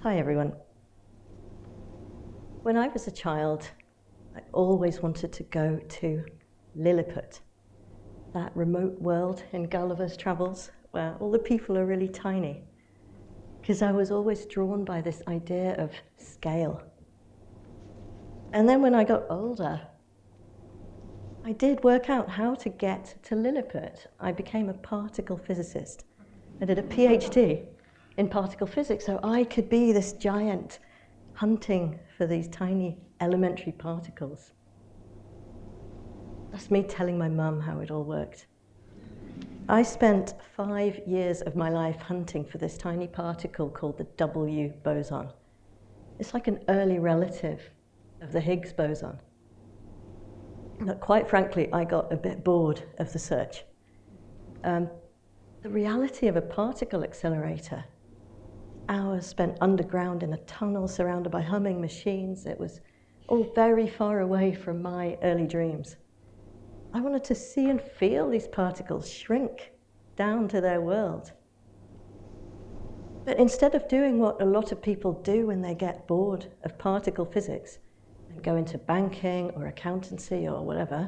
Hi everyone. When I was a child, I always wanted to go to Lilliput, that remote world in Gulliver's Travels where all the people are really tiny, because I was always drawn by this idea of scale. And then when I got older, I did work out how to get to Lilliput. I became a particle physicist. I did a PhD in particle physics, so I could be this giant hunting for these tiny elementary particles. That's me telling my mum how it all worked. I spent 5 years of my life hunting for this tiny particle called the W boson. It's like an early relative of the Higgs boson. But quite frankly, I got a bit bored of the search. The reality of a particle accelerator, hours spent underground in a tunnel surrounded by humming machines, it was all very far away from my early dreams. I wanted to see and feel these particles shrink down to their world. But instead of doing what a lot of people do when they get bored of particle physics and go into banking or accountancy or whatever,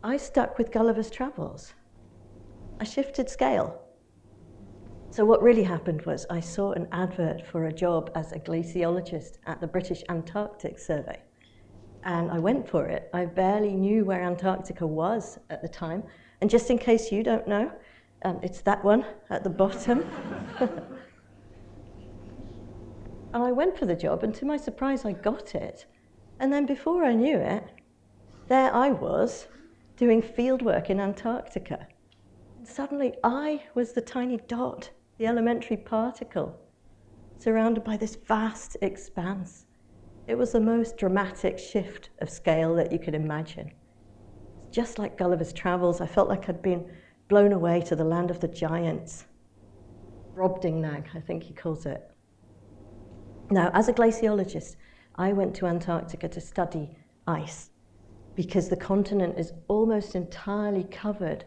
I stuck with Gulliver's Travels. I shifted scale. So what really happened was I saw an advert for a job as a glaciologist at the British Antarctic Survey. And I went for it. I barely knew where Antarctica was at the time. And just in case you don't know, it's that one at the bottom. And I went for the job, and to my surprise, I got it. And then before I knew it, there I was doing fieldwork in Antarctica. And suddenly I was the tiny dot, the elementary particle, surrounded by this vast expanse. It was the most dramatic shift of scale that you could imagine. Just like Gulliver's Travels, I felt like I'd been blown away to the land of the giants. Brobdingnag, I think he calls it. Now, as a glaciologist, I went to Antarctica to study ice, because the continent is almost entirely covered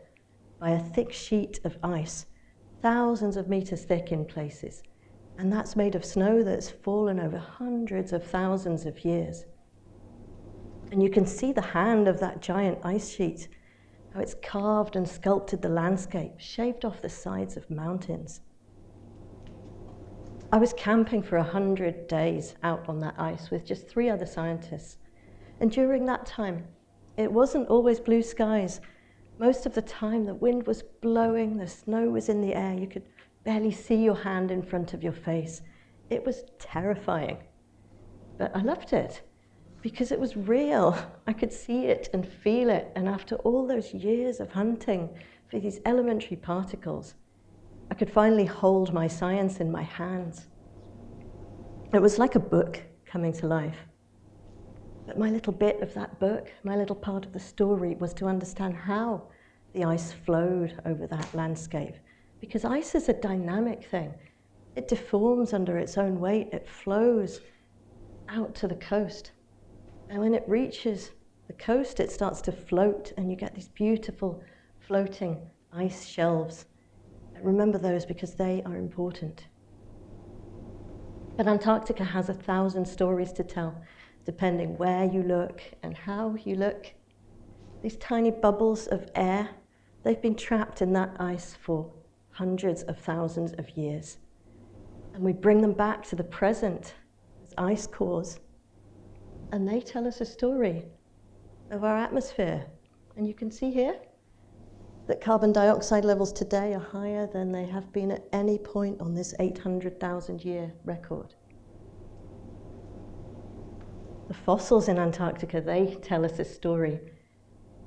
by a thick sheet of ice, thousands of meters thick in places. And that's made of snow that's fallen over hundreds of thousands of years. And you can see the hand of that giant ice sheet, how it's carved and sculpted the landscape, shaved off the sides of mountains. I was camping for 100 days out on that ice with just 3 other scientists. And during that time, it wasn't always blue skies. Most of the time, the wind was blowing, the snow was in the air, you could barely see your hand in front of your face. It was terrifying, but I loved it because it was real. I could see it and feel it, and after all those years of hunting for these elementary particles, I could finally hold my science in my hands. It was like a book coming to life. But my little bit of that book, my little part of the story, was to understand how the ice flowed over that landscape. Because ice is a dynamic thing. It deforms under its own weight. It flows out to the coast. And when it reaches the coast, it starts to float, and you get these beautiful floating ice shelves. Remember those because they are important. But Antarctica has 1,000 stories to tell, depending where you look and how you look. These tiny bubbles of air, they've been trapped in that ice for hundreds of thousands of years. And we bring them back to the present as ice cores. And they tell us a story of our atmosphere. And you can see here that carbon dioxide levels today are higher than they have been at any point on this 800,000 year record. The fossils in Antarctica, they tell us a story.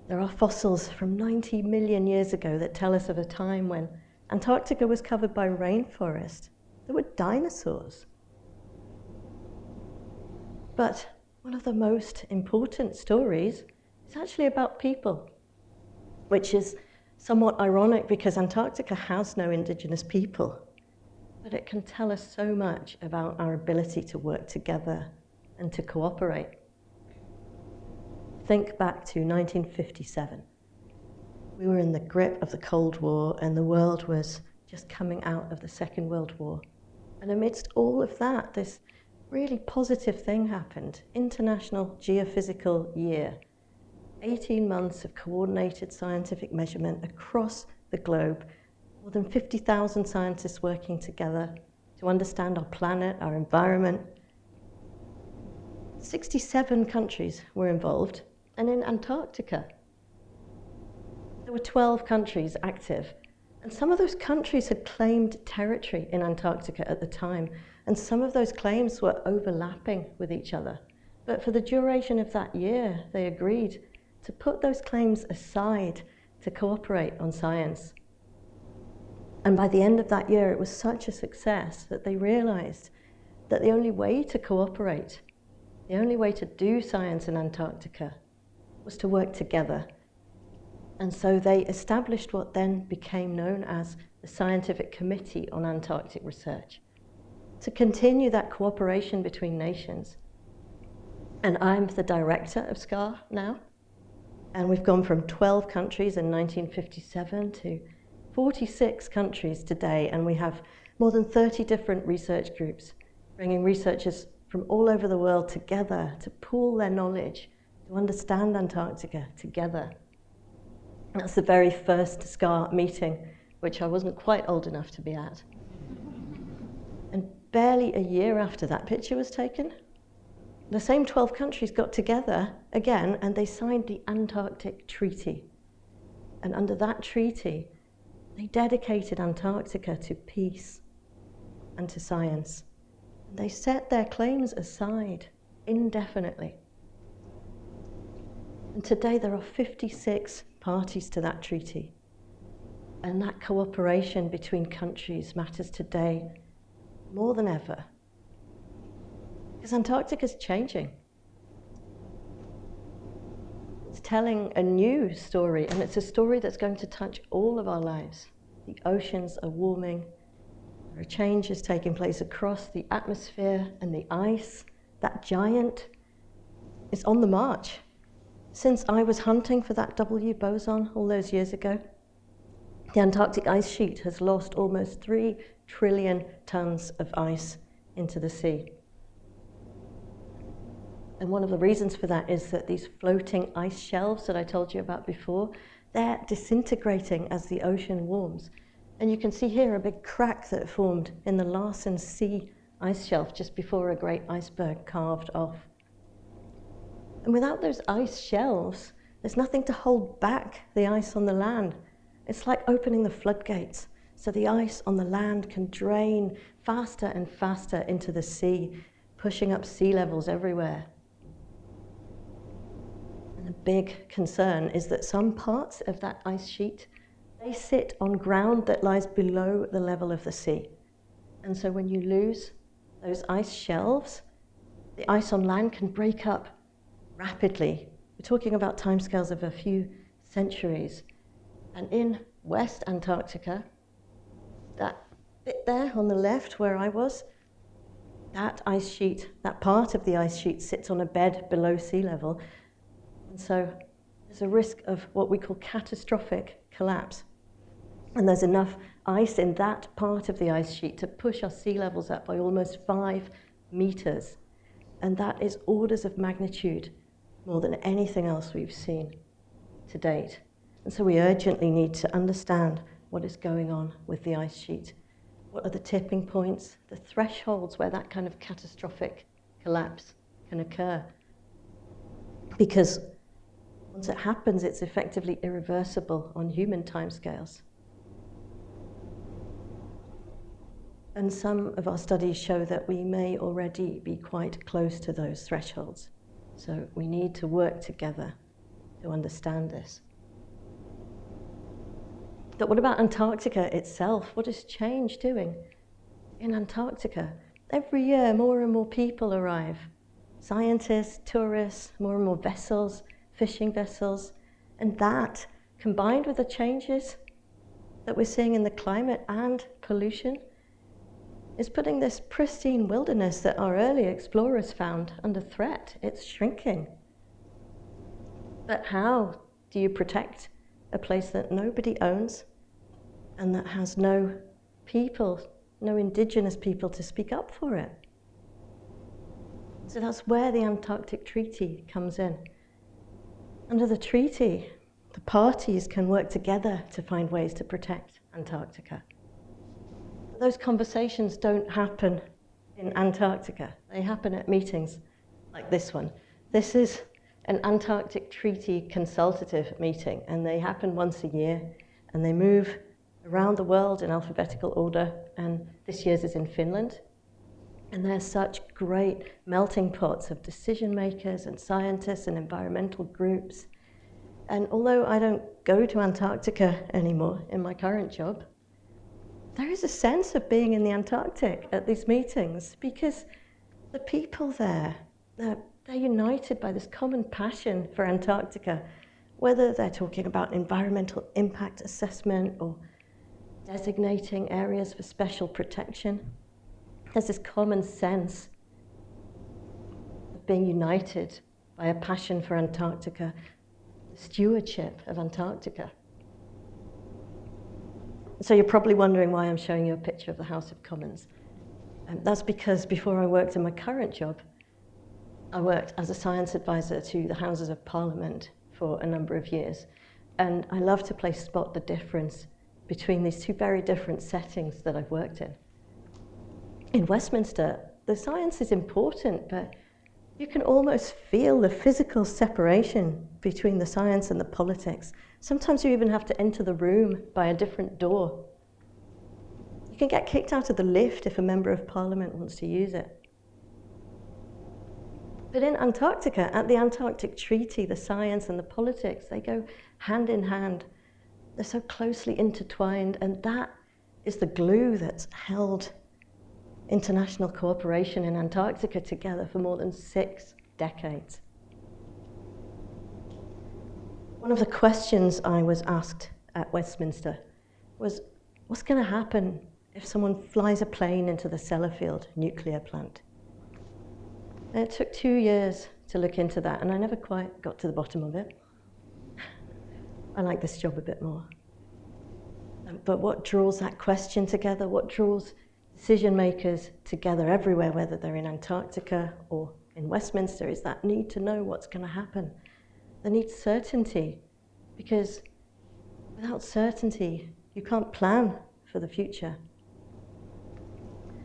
There are fossils from 90 million years ago that tell us of a time when Antarctica was covered by rainforest. There were dinosaurs. But one of the most important stories is actually about people, which is somewhat ironic because Antarctica has no indigenous people, but it can tell us so much about our ability to work together and to cooperate. Think back to 1957. We were in the grip of the Cold War, and the world was just coming out of the Second World War. And amidst all of that, this really positive thing happened. International Geophysical Year. 18 months of coordinated scientific measurement across the globe. More than 50,000 scientists working together to understand our planet, our environment. 67 countries were involved, and in Antarctica, there were 12 countries active. And some of those countries had claimed territory in Antarctica at the time, and some of those claims were overlapping with each other. But for the duration of that year, they agreed to put those claims aside to cooperate on science. And by the end of that year, it was such a success that they realized that the only way to cooperate, the only way to do science in Antarctica, was to work together. And so they established what then became known as the Scientific Committee on Antarctic Research, to continue that cooperation between nations. And I'm the director of SCAR now. And we've gone from 12 countries in 1957 to 46 countries today. And we have more than 30 different research groups, bringing researchers from all over the world together to pool their knowledge, to understand Antarctica together. That's the very first SCAR meeting, which I wasn't quite old enough to be at. And barely a year after that picture was taken, the same 12 countries got together again and they signed the Antarctic Treaty. And under that treaty, they dedicated Antarctica to peace and to science. They set their claims aside indefinitely. And today there are 56 parties to that treaty. And that cooperation between countries matters today more than ever. Because Antarctica is changing. It's telling a new story, and it's a story that's going to touch all of our lives. The oceans are warming. There are changes taking place across the atmosphere and the ice. That giant is on the march. Since I was hunting for that W boson all those years ago, the Antarctic ice sheet has lost almost 3 trillion tons of ice into the sea. And one of the reasons for that is that these floating ice shelves that I told you about before, they're disintegrating as the ocean warms. And you can see here a big crack that formed in the Larsen C ice shelf just before a great iceberg carved off. And without those ice shelves, there's nothing to hold back the ice on the land. It's like opening the floodgates, so the ice on the land can drain faster and faster into the sea, pushing up sea levels everywhere. And the big concern is that some parts of that ice sheet, they sit on ground that lies below the level of the sea. And so when you lose those ice shelves, the ice on land can break up rapidly. We're talking about timescales of a few centuries. And in West Antarctica, that bit there on the left where I was, that ice sheet, that part of the ice sheet sits on a bed below sea level. And so there's a risk of what we call catastrophic collapse. And there's enough ice in that part of the ice sheet to push our sea levels up by almost 5 meters. And that is orders of magnitude more than anything else we've seen to date. And so we urgently need to understand what is going on with the ice sheet. What are the tipping points, the thresholds where that kind of catastrophic collapse can occur? Because once it happens, it's effectively irreversible on human timescales. And some of our studies show that we may already be quite close to those thresholds. So we need to work together to understand this. But what about Antarctica itself? What is change doing in Antarctica? Every year, more and more people arrive. Scientists, tourists, more and more vessels, fishing vessels. And that, combined with the changes that we're seeing in the climate and pollution, is putting this pristine wilderness that our early explorers found under threat. It's shrinking. But how do you protect a place that nobody owns and that has no people no indigenous people to speak up for it. So that's where the Antarctic Treaty comes in. Under the treaty, the parties can work together to find ways to protect Antarctica. Those conversations don't happen in Antarctica. They happen at meetings like this one. This is an Antarctic Treaty consultative meeting, and they happen once a year, and they move around the world in alphabetical order, and this year's is in Finland. And they're such great melting pots of decision makers and scientists and environmental groups. And although I don't go to Antarctica anymore in my current job, there is a sense of being in the Antarctic at these meetings, because the people there, they're united by this common passion for Antarctica, whether they're talking about environmental impact assessment or designating areas for special protection. There's this common sense of being united by a passion for Antarctica, the stewardship of Antarctica. So you're probably wondering why I'm showing you a picture of the House of Commons. And that's because before I worked in my current job, I worked as a science advisor to the Houses of Parliament for a number of years. And I love to play spot the difference between these two very different settings that I've worked in. In Westminster, the science is important, but you can almost feel the physical separation between the science and the politics. Sometimes you even have to enter the room by a different door. You can get kicked out of the lift if a member of Parliament wants to use it. But in Antarctica, at the Antarctic Treaty, the science and the politics, they go hand in hand. They're so closely intertwined, and that is the glue that's held international cooperation in Antarctica together for more than 6 decades. One of the questions I was asked at Westminster was, what's going to happen if someone flies a plane into the Sellafield nuclear plant? And it took 2 years to look into that, and I never quite got to the bottom of it. I like this job a bit more. But what draws that question together, what draws decision makers together everywhere, whether they're in Antarctica or in Westminster, is that need to know what's going to happen. They need certainty, because without certainty, you can't plan for the future.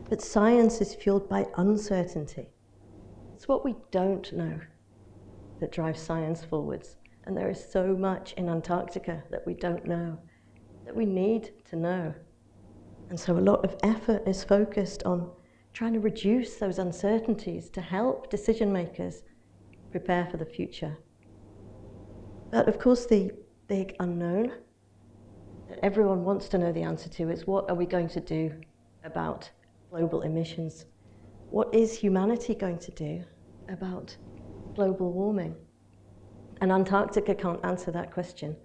But science is fueled by uncertainty. It's what we don't know that drives science forwards. And there is so much in Antarctica that we don't know, that we need to know. And so a lot of effort is focused on trying to reduce those uncertainties to help decision makers prepare for the future. But of course, the big unknown that everyone wants to know the answer to is, what are we going to do about global emissions? What is humanity going to do about global warming? And Antarctica can't answer that question.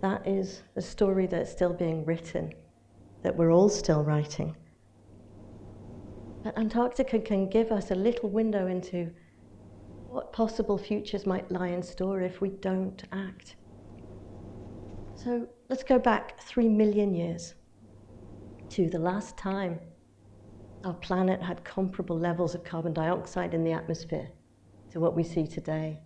That is a story that's still being written, that we're all still writing. But Antarctica can give us a little window into what possible futures might lie in store if we don't act. So let's go back 3 million years to the last time our planet had comparable levels of carbon dioxide in the atmosphere to what we see today.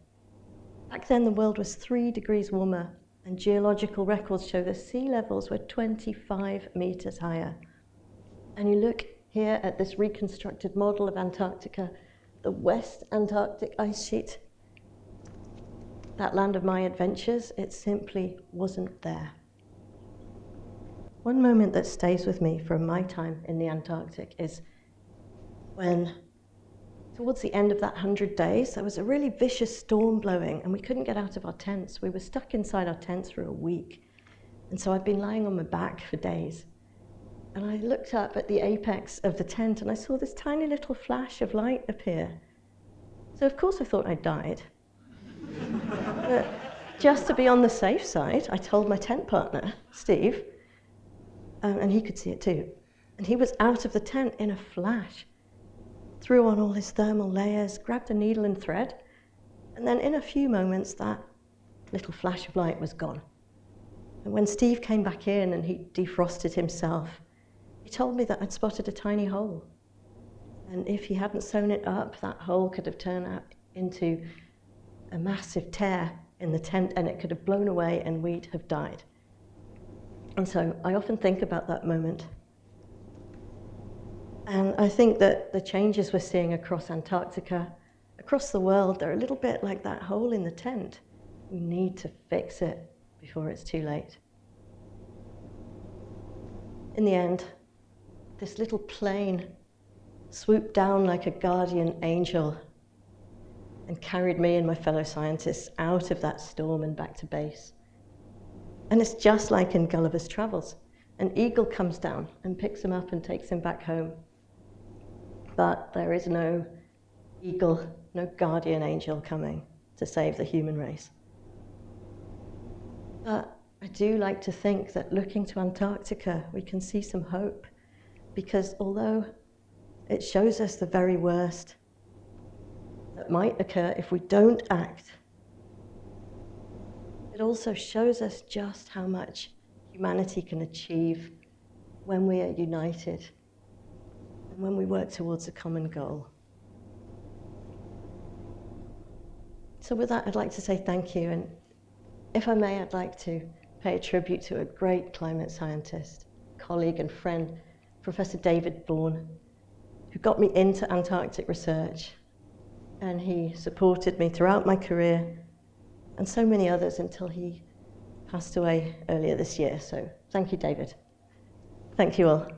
Back then, the world was 3 degrees warmer, and geological records show that sea levels were 25 meters higher. And you look here at this reconstructed model of Antarctica, the West Antarctic ice sheet, that land of my adventures, it simply wasn't there. One moment that stays with me from my time in the Antarctic is when, towards the end of that 100 days, there was a really vicious storm blowing and we couldn't get out of our tents. We were stuck inside our tents for a week. And so I'd been lying on my back for days. And I looked up at the apex of the tent and I saw this tiny little flash of light appear. So of course I thought I'd died. But just to be on the safe side, I told my tent partner, Steve, and he could see it too. And he was out of the tent in a flash, threw on all his thermal layers, grabbed a needle and thread, and then in a few moments that little flash of light was gone. And when Steve came back in and he defrosted himself, he told me that I'd spotted a tiny hole. And if he hadn't sewn it up, that hole could have turned out into a massive tear in the tent, and it could have blown away and we'd have died. And so I often think about that moment. And I think that the changes we're seeing across Antarctica, across the world, they're a little bit like that hole in the tent. We need to fix it before it's too late. In the end, this little plane swooped down like a guardian angel and carried me and my fellow scientists out of that storm and back to base. And it's just like in Gulliver's Travels. An eagle comes down and picks him up and takes him back home. But there is no eagle, no guardian angel coming to save the human race. But I do like to think that looking to Antarctica, we can see some hope, because although it shows us the very worst that might occur if we don't act, it also shows us just how much humanity can achieve when we are united and when we work towards a common goal. So with that, I'd like to say thank you, and if I may, I'd like to pay a tribute to a great climate scientist, colleague and friend, Professor David Bourne, who got me into Antarctic research, and he supported me throughout my career, and so many others until he passed away earlier this year. So thank you, David. Thank you all.